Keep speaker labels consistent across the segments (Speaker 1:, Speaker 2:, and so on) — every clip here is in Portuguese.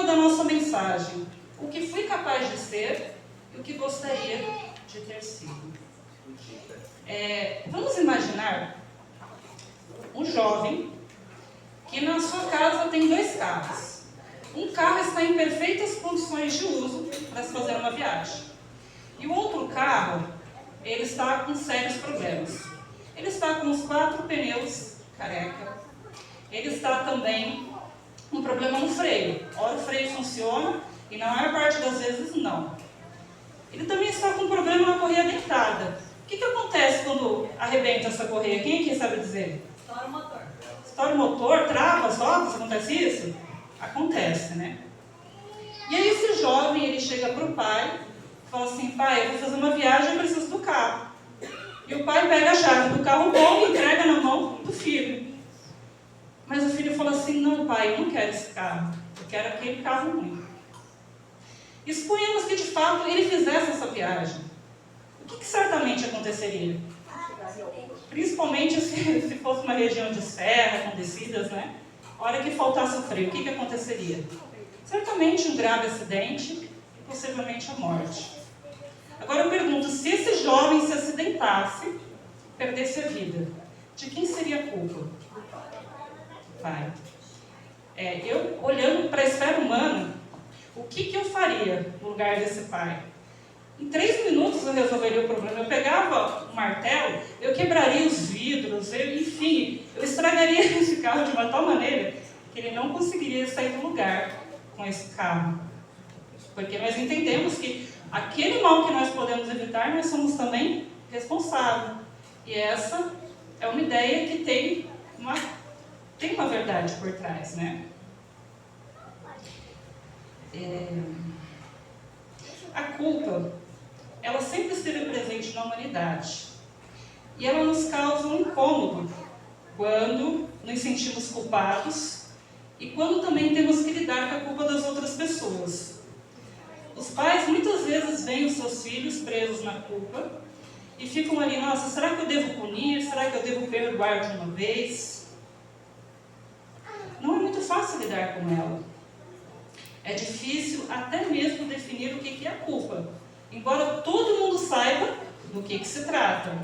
Speaker 1: da nossa mensagem: o que fui capaz de ser e o que gostaria de ter sido. Vamos imaginar um jovem que na sua casa tem 2 carros. Um carro está em perfeitas condições de uso para se fazer uma viagem. E o outro carro, ele está com sérios problemas. Ele está com os 4 pneus careca. Ele está também com um problema no freio. Ora o freio funciona e na maior parte das vezes não. Ele também está com um problema na correia dentada. O que acontece quando arrebenta essa correia? Quem aqui sabe dizer?
Speaker 2: Estoura o motor.
Speaker 1: Estoura o motor, trava as rodas, acontece isso? Acontece, né? E aí esse jovem, ele chega para o pai e fala assim: pai, eu vou fazer uma viagem, eu preciso do carro. E o pai pega a chave do carro bom e entrega na mão do filho. Mas o filho fala assim: não, pai, eu não quero esse carro, eu quero aquele carro ruim. E suponhamos que de fato ele fizesse essa viagem. O que certamente aconteceria? Principalmente se fosse uma região de serra, com descidas, né? A hora que faltasse o freio, o que aconteceria? Certamente um grave acidente e possivelmente a morte. Agora eu pergunto, se esse jovem se acidentasse, perdesse a vida, de quem seria a culpa? Do pai. Eu, olhando para a esfera humana, o que eu faria no lugar desse pai? Em 3 minutos eu resolveria o problema. Eu pegava um martelo, eu quebraria os vidros, enfim, eu estragaria esse carro de uma tal maneira que ele não conseguiria sair do lugar com esse carro. Porque nós entendemos que aquele mal que nós podemos evitar, nós somos também responsáveis. E essa é uma ideia que tem uma verdade por trás, né? A culpa, ela sempre esteve presente na humanidade. E ela nos causa um incômodo quando nos sentimos culpados e quando também temos que lidar com a culpa das outras pessoas. Os pais muitas vezes veem os seus filhos presos na culpa e ficam ali: nossa, será que eu devo punir? Será que eu devo perdoar de uma vez? Não é muito fácil lidar com ela. É difícil até mesmo definir o que é a culpa, embora todo mundo saiba do que se trata.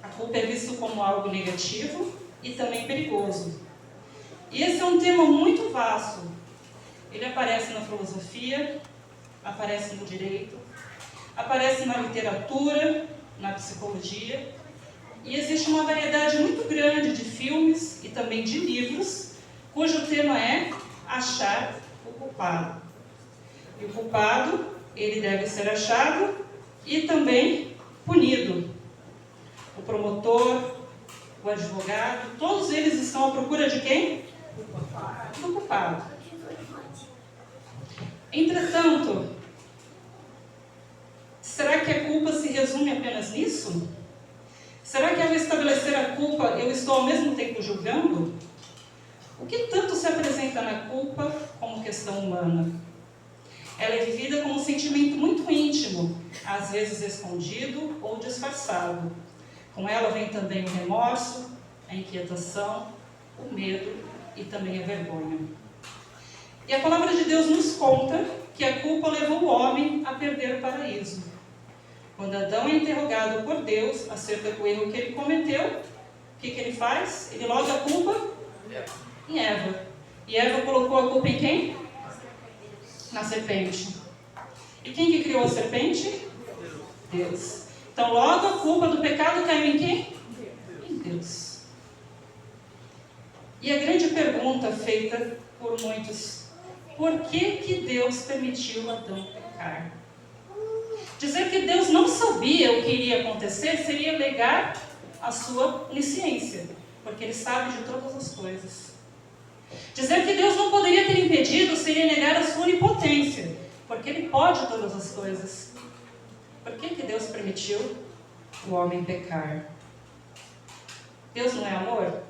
Speaker 1: A culpa é vista como algo negativo e também perigoso. E esse é um tema muito vasto. Ele aparece na filosofia, aparece no direito, aparece na literatura, na psicologia, e existe uma variedade muito grande de filmes e também de livros, cujo tema é achar o culpado. E o culpado, ele deve ser achado e também punido. O promotor, o advogado, todos eles estão à procura de quem? Do culpado. Entretanto, será que a culpa se resume apenas nisso? Será que ao estabelecer a culpa, eu estou ao mesmo tempo julgando? O que tanto se apresenta na culpa como questão humana? Ela é vivida como um sentimento muito íntimo, às vezes escondido ou disfarçado. Com ela vem também o remorso, a inquietação, o medo e também a vergonha. E a palavra de Deus nos conta que a culpa levou o homem a perder o paraíso. Quando Adão é interrogado por Deus acerca do erro que ele cometeu, o que ele faz? Ele loga a culpa em Eva. E Eva colocou a culpa em quem? Na serpente. E quem que criou a serpente? Deus. Então logo a culpa do pecado caiu em quem? Em Deus. E a grande pergunta feita por muitos: por que Deus permitiu Adão pecar? Dizer que Deus não sabia o que iria acontecer seria negar a sua onisciência, porque Ele sabe de todas as coisas. Dizer que Deus não poderia ter impedido seria negar a sua onipotência, porque Ele pode todas as coisas. Por que Deus permitiu o homem pecar? Deus não é amor?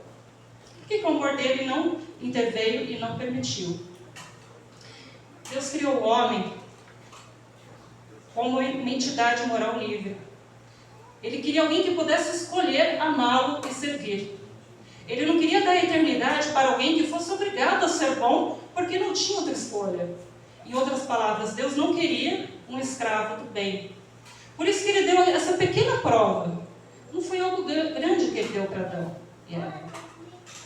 Speaker 1: Por que o amor dele não interveio e não permitiu? Deus criou o homem como uma entidade moral livre. Ele queria alguém que pudesse escolher amá-lo e servir. Ele não queria dar a eternidade para alguém que fosse obrigado a ser bom, porque não tinha outra escolha. Em outras palavras, Deus não queria um escravo do bem. Por isso que ele deu essa pequena prova. Não foi algo grande que ele deu para Adão e Eva,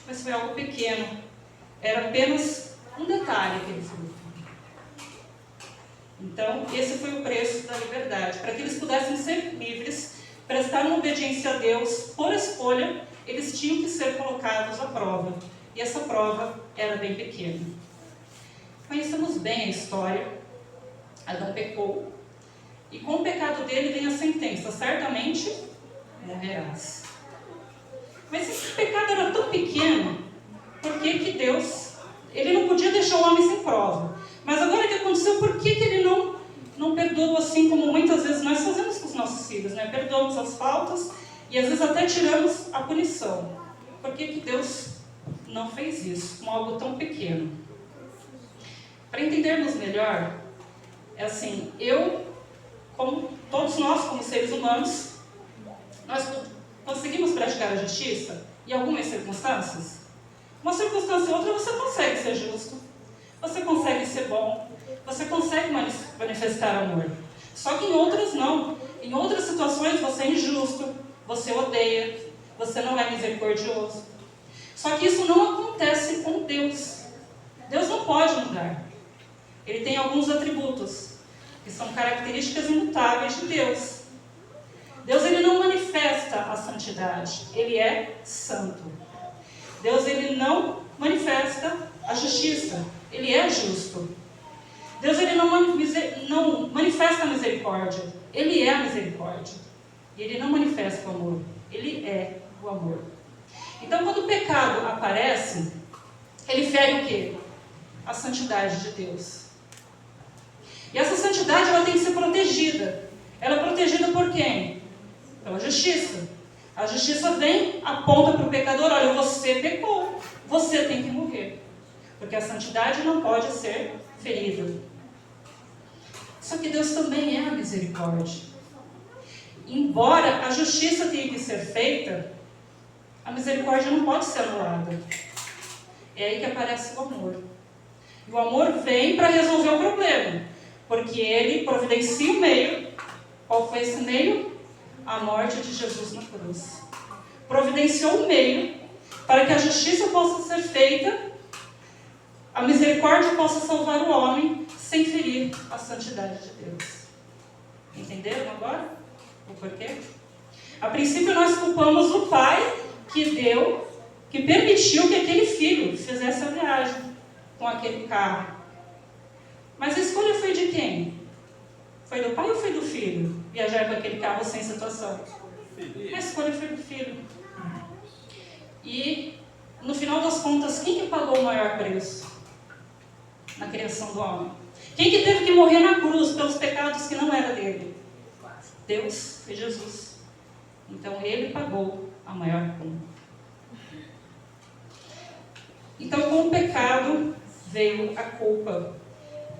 Speaker 1: mas foi algo pequeno. Era apenas um detalhe aquele fruto. Então, esse foi o preço da liberdade. Para que eles pudessem ser livres, prestar uma obediência a Deus por escolha, eles tinham que ser colocados à prova. E essa prova era bem pequena. Conhecemos bem a história. Adão pecou. E com o pecado dele vem a sentença: certamente morrerás. Mas esse pecado era tão pequeno, por que Deus, ele não podia deixar o homem sem prova? Mas agora que aconteceu, por que ele não perdoa assim como muitas vezes nós fazemos com os nossos filhos, né? Perdoamos as faltas e às vezes até tiramos a punição. Por que Deus não fez isso com algo tão pequeno? Para entendermos melhor, é assim, todos nós como seres humanos, nós conseguimos praticar a justiça em algumas circunstâncias. Uma circunstância ou outra você consegue ser justo, você consegue ser bom, você consegue manifestar amor. Só que em outras não. Em outras situações você é injusto, você odeia, você não é misericordioso. Só que isso não acontece com Deus. Deus não pode mudar. Ele tem alguns atributos, que são características imutáveis de Deus. Deus, ele não manifesta a santidade, ele é santo. Deus, ele não manifesta a justiça, ele é justo. Deus, ele não manifesta a misericórdia, ele é a misericórdia. E ele não manifesta o amor, ele é o amor. Então, quando o pecado aparece, ele fere o quê? A santidade de Deus. E essa santidade, ela tem que ser protegida. Ela é protegida por quem? Pela justiça. A justiça vem, aponta para o pecador: olha, você pecou, você tem que morrer. Porque a santidade não pode ser ferida. Só que Deus também é a misericórdia. Embora a justiça tenha que ser feita, a misericórdia não pode ser anulada. É aí que aparece o amor. E o amor vem para resolver o problema, porque ele providencia o meio. Qual foi esse meio? A morte de Jesus na cruz. Providenciou o meio para que a justiça possa ser feita, a misericórdia possa salvar o homem sem ferir a santidade de Deus. Entenderam agora o porquê? A princípio nós culpamos o pai que permitiu que aquele filho fizesse a viagem com aquele carro. Mas a escolha foi de quem? Foi do pai ou foi do filho? Viajar com aquele carro sem situação? A escolha foi do filho. E, no final das contas, quem que pagou o maior preço na criação do homem? Quem que teve que morrer na cruz pelos pecados que não era dele? Deus, foi Jesus. Então, ele pagou a maior conta. Então, com o pecado veio a culpa.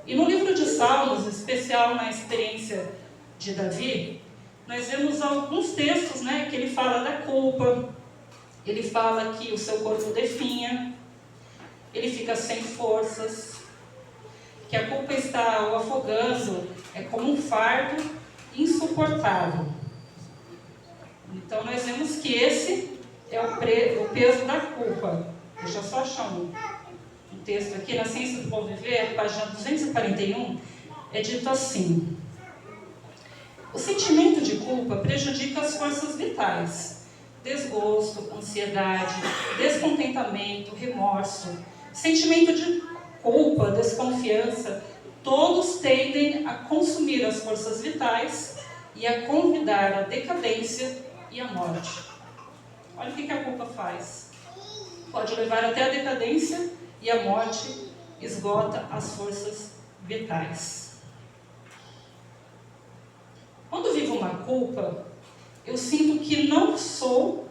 Speaker 1: E no livro de Salmos, em especial na experiência de Davi, nós vemos alguns textos, né, que ele fala da culpa. Ele fala que o seu corpo definha, ele fica sem forças, que a culpa está o afogando, é como um fardo insuportável. Então nós vemos que esse é o peso da culpa. Deixa eu só achar um texto aqui, na Ciência do Bom Viver, página 241, é dito assim: o sentimento de culpa prejudica as forças vitais. Desgosto, ansiedade, descontentamento, remorso, sentimento de culpa, desconfiança, todos tendem a consumir as forças vitais e a convidar a decadência e a morte. Olha o que a culpa faz. Pode levar até a decadência e a morte, esgota as forças vitais. Quando vivo uma culpa, eu sinto que não sou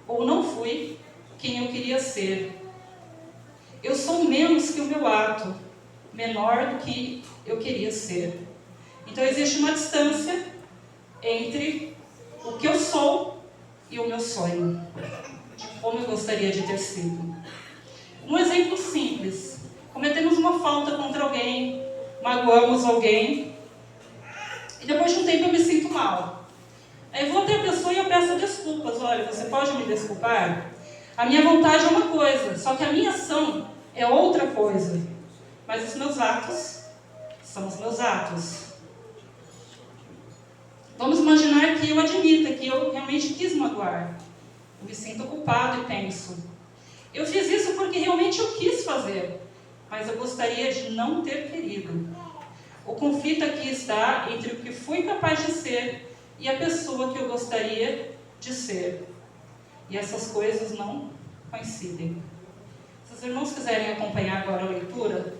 Speaker 1: ou não fui quem eu queria ser. Eu sou menos que o meu ato, menor do que eu queria ser. Então existe uma distância entre o que eu sou e o meu sonho. de como eu gostaria de ter sido. Um exemplo simples. Cometemos uma falta contra alguém, magoamos alguém, e depois de um tempo eu me sinto mal. Aí eu vou até a pessoa e eu peço desculpas. Olha, você pode me desculpar? A minha vontade é uma coisa, só que a minha ação é outra coisa. Mas os meus atos são os meus atos. Vamos imaginar que eu admita que eu realmente quis magoar. Eu me sinto culpado e penso: eu fiz isso porque realmente eu quis fazer, mas eu gostaria de não ter querido. O conflito aqui está entre o que fui capaz de ser e a pessoa que eu gostaria de ser. E essas coisas não coincidem. Se os irmãos quiserem acompanhar agora a leitura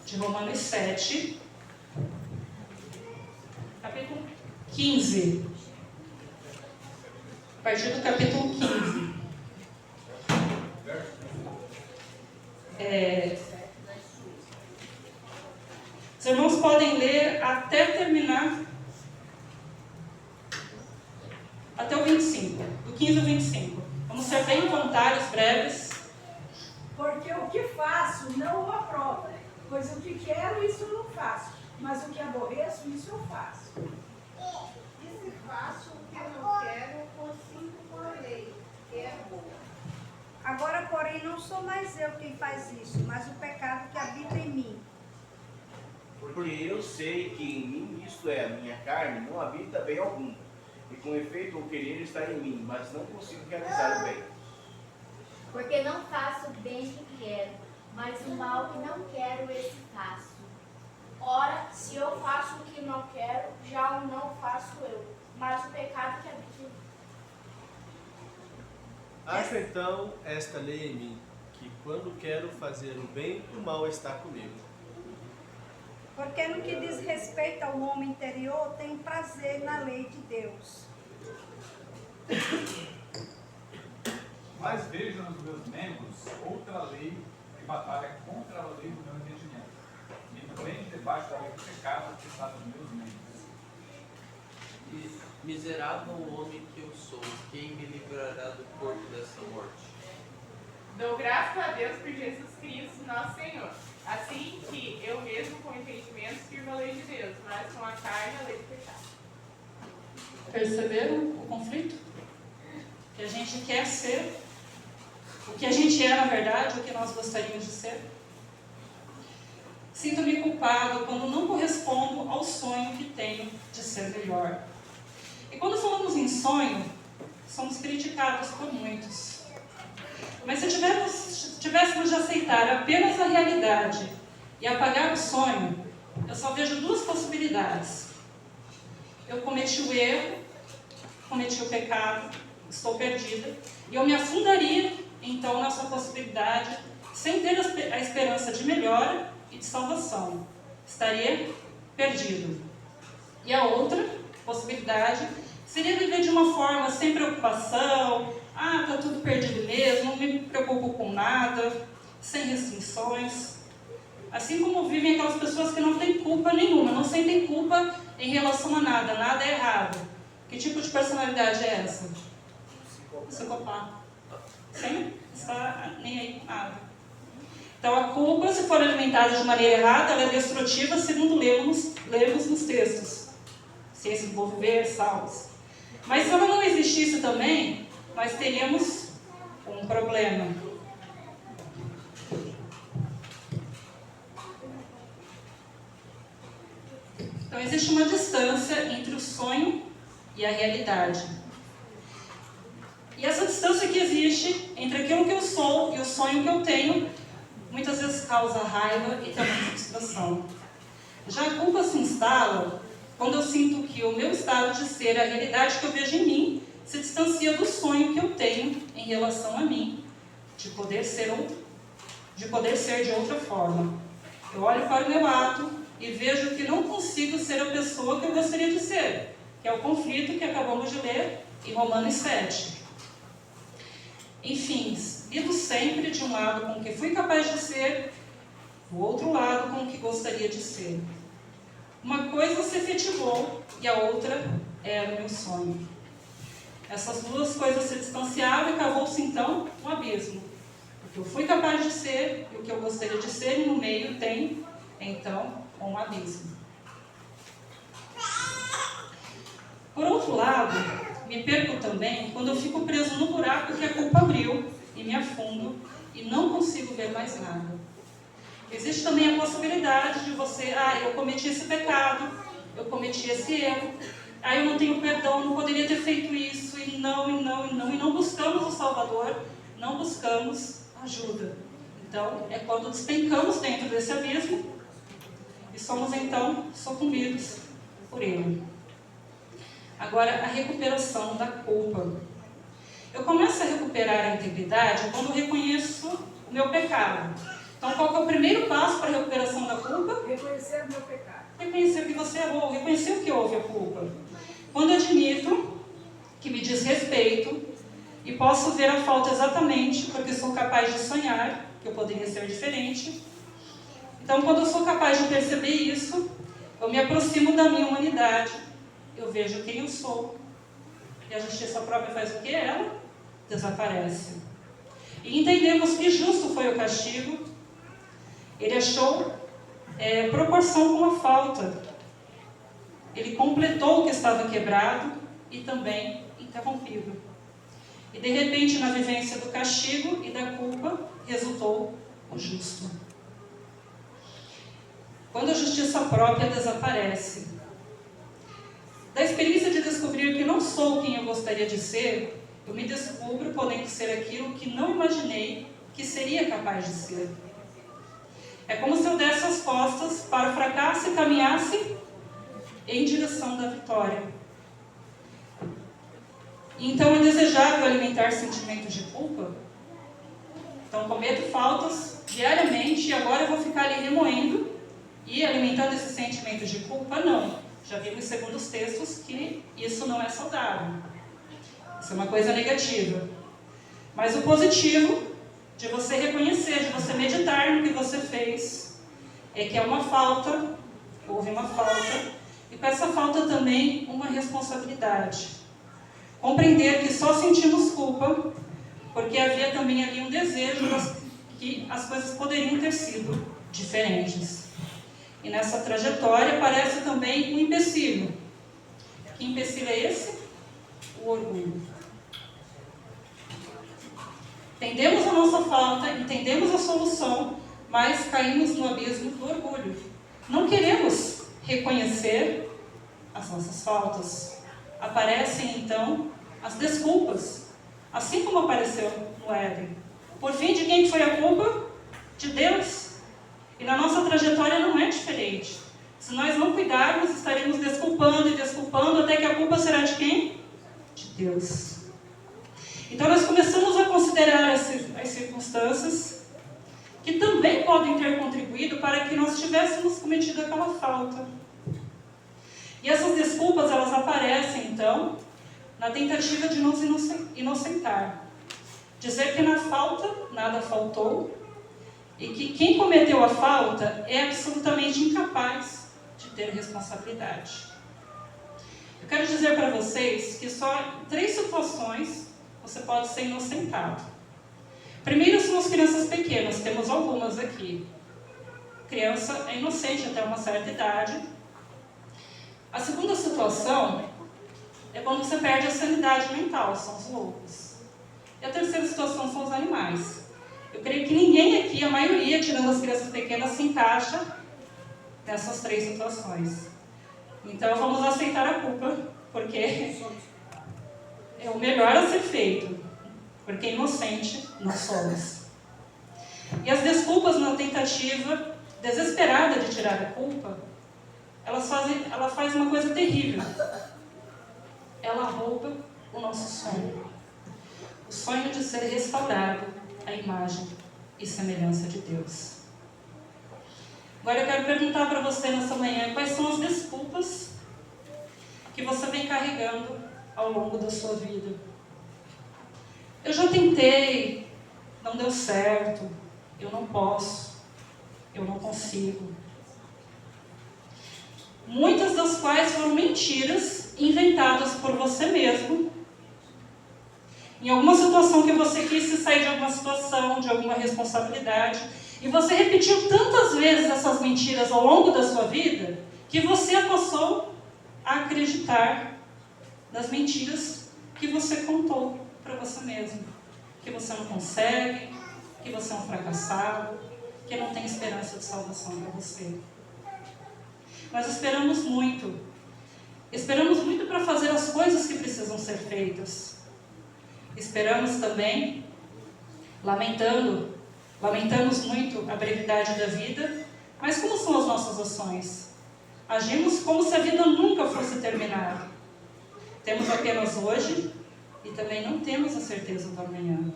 Speaker 1: de Romanos 7, capítulo 15. A partir do capítulo 15. Os irmãos podem ler até terminar, até o 25, do 15 ao 25. Vamos ser bem voluntários, breves.
Speaker 2: Porque o que faço não o aprovo, pois o que quero, isso não faço, mas o que aborreço, isso eu faço.
Speaker 3: E se faço o que não quero, consinto com a lei, que é boa.
Speaker 4: Agora, porém, não sou mais eu quem faz isso, mas o pecado que habita em mim.
Speaker 5: Porque eu sei que em mim, isto é, a minha carne, não habita bem algum. E com efeito o querer está em mim, mas não consigo realizar o bem.
Speaker 6: Porque não faço o bem que quero, mas o mal que não quero, esse faço.
Speaker 7: Ora, se eu faço o que não quero, já o não faço eu, mas o pecado que habita em mim.
Speaker 8: Acho então esta lei em mim, que quando quero fazer o bem, o mal está comigo.
Speaker 4: Porque no que diz respeito ao homem interior, tenho prazer na lei de Deus.
Speaker 9: Mas vejo nos meus membros outra lei que batalha contra a lei do meu entendimento. Me prende debaixo da lei do pecado que está nos meus membros.
Speaker 10: E miserável homem que eu sou, quem me livrará do corpo dessa morte?
Speaker 11: Dou graças a Deus por Jesus Cristo, nosso Senhor. Assim que eu mesmo com entendimento sirvo a lei de Deus, mas com a carne a lei do pecado.
Speaker 1: Perceberam o conflito? Que a gente quer ser, o que a gente é na verdade, o que nós gostaríamos de ser. Sinto-me culpado quando não correspondo ao sonho que tenho de ser melhor. E quando falamos em sonho, somos criticados por muitos. Mas se tivéssemos de aceitar apenas a realidade e apagar o sonho, eu só vejo duas possibilidades. Eu cometi o erro, cometi o pecado, estou perdida, e eu me afundaria, então, nessa possibilidade, sem ter a esperança de melhora e de salvação. Estaria perdido. E a outra possibilidade seria viver de uma forma sem preocupação, está tudo perdido mesmo, não me preocupo com nada, sem restrições. Assim como vivem aquelas pessoas que não têm culpa nenhuma, não sentem culpa em relação a nada, nada é errado. Que tipo de personalidade é essa? Psicopata. Sem estar nem aí com nada. Então a culpa, se for alimentada de maneira errada, ela é destrutiva, segundo lemos nos textos. Ciência do Viver, Salmos. Mas se ela não existisse também, nós teríamos um problema. Então existe uma distância entre o sonho e a realidade. E essa distância que existe entre aquilo que eu sou e o sonho que eu tenho, muitas vezes causa raiva e também frustração. Já a culpa se instala quando eu sinto que o meu estado de ser, a realidade que eu vejo em mim, se distancia do sonho que eu tenho em relação a mim, de poder ser de outra forma. Eu olho para o meu ato e vejo que não consigo ser a pessoa que eu gostaria de ser, que é o conflito que acabamos de ler em Romanos 7. Enfim, lido sempre de um lado com o que fui capaz de ser, do outro lado com o que gostaria de ser. Uma coisa se efetivou e a outra era o meu sonho. Essas duas coisas se distanciavam e acabou-se então um abismo. O que eu fui capaz de ser e o que eu gostaria de ser, e no meio tem então um abismo. Por outro lado, me perco também quando eu fico preso no buraco que a culpa abriu e me afundo e não consigo ver mais nada. Existe também a possibilidade de você, eu cometi esse pecado, eu cometi esse erro, eu não tenho perdão, eu não poderia ter feito isso, e não buscamos o Salvador, não buscamos ajuda. Então, é quando despencamos dentro desse abismo e somos então sucumbidos por ele. Agora, a recuperação da culpa. Eu começo a recuperar a integridade quando eu reconheço o meu pecado. Então, qual que é o primeiro passo para a recuperação da culpa?
Speaker 2: Reconhecer o meu pecado.
Speaker 1: Reconhecer que você errou, reconhecer o que houve a culpa. Quando eu admito que me diz respeito e posso ver a falta exatamente porque sou capaz de sonhar que eu poderia ser diferente. Então, quando eu sou capaz de perceber isso, eu me aproximo da minha humanidade, eu vejo quem eu sou. E a justiça própria faz o que? Ela desaparece. E entendemos que justo foi o castigo. Ele achou proporção com a falta. Ele completou o que estava quebrado e também interrompido. E de repente, na vivência do castigo e da culpa, resultou o justo. Quando a justiça própria desaparece, da experiência de descobrir que não sou quem eu gostaria de ser, eu me descubro podendo ser aquilo que não imaginei que seria capaz de ser. É como se eu desse as costas para o fracasso e caminhasse em direção da vitória. Então é desejável alimentar sentimentos de culpa? Então cometo faltas diariamente e agora eu vou ficar ali remoendo e alimentando esses sentimentos de culpa? Não. Já vimos segundo os textos que isso não é saudável. Isso é uma coisa negativa. Mas o positivo de você reconhecer, de você meditar no que você fez, é que é uma falta, houve uma falta, e com essa falta também uma responsabilidade. Compreender que só sentimos culpa porque havia também ali um desejo que as coisas poderiam ter sido diferentes. E nessa trajetória aparece também um empecilho. Que empecilho é esse? O orgulho. Entendemos a nossa falta, entendemos a solução, mas caímos no abismo do orgulho. Não queremos reconhecer as nossas faltas. Aparecem, então, as desculpas, assim como apareceu no Éden. Por fim, de quem foi a culpa? De Deus. E na nossa trajetória não é diferente. Se nós não cuidarmos, estaremos desculpando e desculpando, até que a culpa será de quem? De Deus. Então nós começamos a considerar as circunstâncias que também podem ter contribuído para que nós tivéssemos cometido aquela falta. E essas desculpas, elas aparecem, então, na tentativa de nos inocentar. Dizer que na falta nada faltou e que quem cometeu a falta é absolutamente incapaz de ter responsabilidade. Eu quero dizer para vocês que só em 3 situações você pode ser inocentado. Primeiro são as crianças pequenas, temos algumas aqui. Criança é inocente até uma certa idade. A segunda situação é quando você perde a sanidade mental, são os loucos. E a terceira situação são os animais. Eu creio que ninguém aqui, a maioria, tirando as crianças pequenas, se encaixa nessas 3 situações. Então vamos aceitar a culpa, porque é o melhor a ser feito, porque inocente nós somos. E as desculpas na tentativa desesperada de tirar a culpa, ela faz uma coisa terrível. Ela rouba o nosso sonho. O sonho de ser restaurado à imagem e semelhança de Deus. Agora eu quero perguntar para você nessa manhã, quais são as desculpas que você vem carregando ao longo da sua vida? Eu já tentei, não deu certo, eu não posso, eu não consigo. Muitas das quais foram mentiras inventadas por você mesmo em alguma situação que você quis se sair de alguma situação, de alguma responsabilidade, e você repetiu tantas vezes essas mentiras ao longo da sua vida, que você passou a acreditar nas mentiras que você contou para você mesmo. Que você não consegue, que você é um fracassado, que não tem esperança de salvação para você. Nós esperamos muito. Esperamos muito para fazer as coisas que precisam ser feitas. Esperamos também, lamentamos muito a brevidade da vida, mas como são as nossas ações? Agimos como se a vida nunca fosse terminar. Temos apenas hoje e também não temos a certeza do amanhã.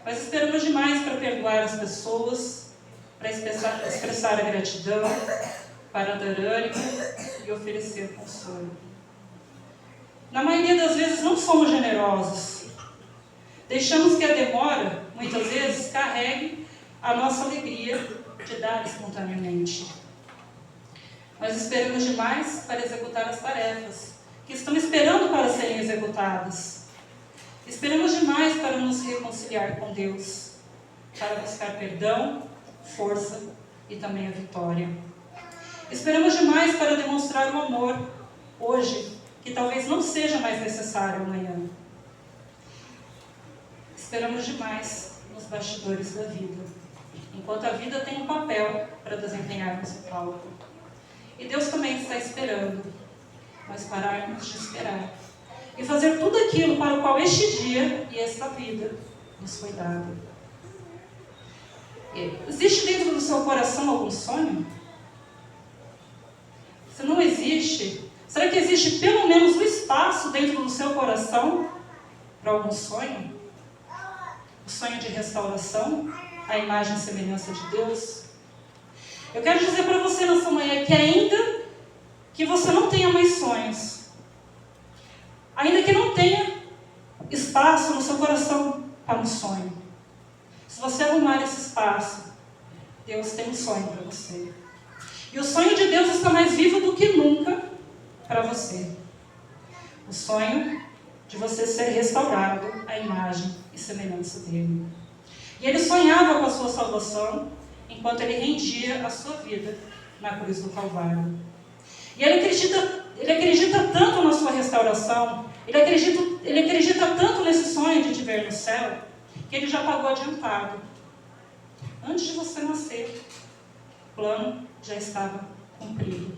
Speaker 1: Mas esperamos demais para perdoar as pessoas, para expressar a gratidão, para dar ânimo e oferecer consolo. Na maioria das vezes não somos generosos. Deixamos que a demora, muitas vezes, carregue a nossa alegria de dar espontaneamente. Nós esperamos demais para executar as tarefas que estão esperando para serem executadas. Esperamos demais para nos reconciliar com Deus, para buscar perdão, força e também a vitória. Esperamos demais para demonstrar o amor hoje, que talvez não seja mais necessário amanhã. Esperamos demais nos bastidores da vida, enquanto a vida tem um papel para desempenharmos o palco. E Deus também está esperando nós pararmos de esperar e fazer tudo aquilo para o qual este dia e esta vida nos foi dado. Existe dentro do seu coração algum sonho? Se não existe, será que existe pelo menos um espaço dentro do seu coração para algum sonho? O sonho de restauração, a imagem e semelhança de Deus? Eu quero dizer para você nessa manhã que ainda que você não tenha mais sonhos, ainda que não tenha espaço no seu coração para um sonho, se você arrumar esse espaço, Deus tem um sonho para você. E o sonho de Deus está mais vivo do que nunca para você. O sonho de você ser restaurado à imagem e semelhança dele. E ele sonhava com a sua salvação enquanto ele rendia a sua vida na cruz do Calvário. E ele acredita tanto na sua restauração, ele acredita tanto nesse sonho de te ver no céu, que ele já pagou adiantado. Antes de você nascer, o plano já estava cumprido.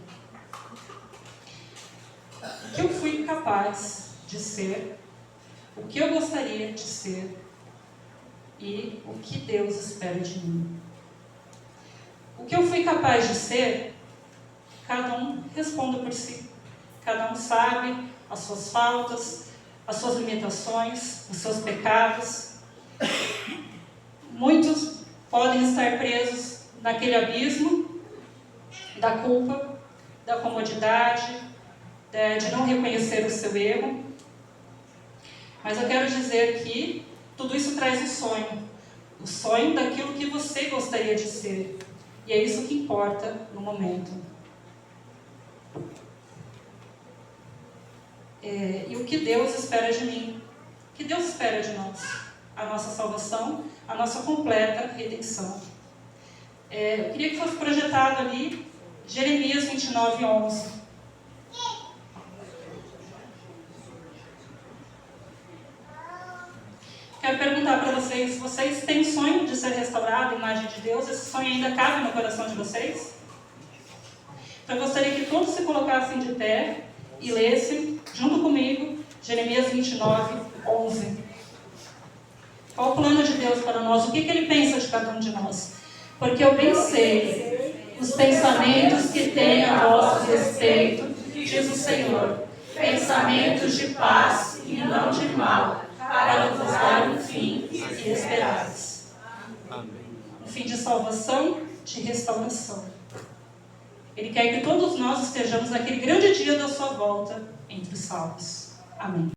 Speaker 1: O que eu fui capaz de ser, o que eu gostaria de ser e o que Deus espera de mim. O que eu fui capaz de ser, cada um responda por si. Cada um sabe as suas faltas, as suas limitações, os seus pecados. Muitos podem estar presos naquele abismo da culpa, da comodidade, de não reconhecer o seu erro. Mas eu quero dizer que tudo isso traz o sonho daquilo que você gostaria de ser. E é isso que importa no momento. E o que Deus espera de mim? O que Deus espera de nós? A nossa salvação, a nossa completa redenção. Eu queria que fosse projetado ali Jeremias 29:11. Quero perguntar para vocês, vocês têm sonho de ser restaurado a imagem de Deus? Esse sonho ainda cabe no coração de vocês? Então eu gostaria que todos se colocassem de pé e lessem, junto comigo, Jeremias 29:11. Qual o plano de Deus para nós? O que Ele pensa de cada um de nós? Porque eu bem sei os pensamentos que tenho a vosso respeito, diz o Senhor, pensamentos de paz e não de mal, para vos dar um fim que esperais. Um fim de salvação, de restauração. Ele quer que todos nós estejamos naquele grande dia da sua volta entre os salvos. Amém.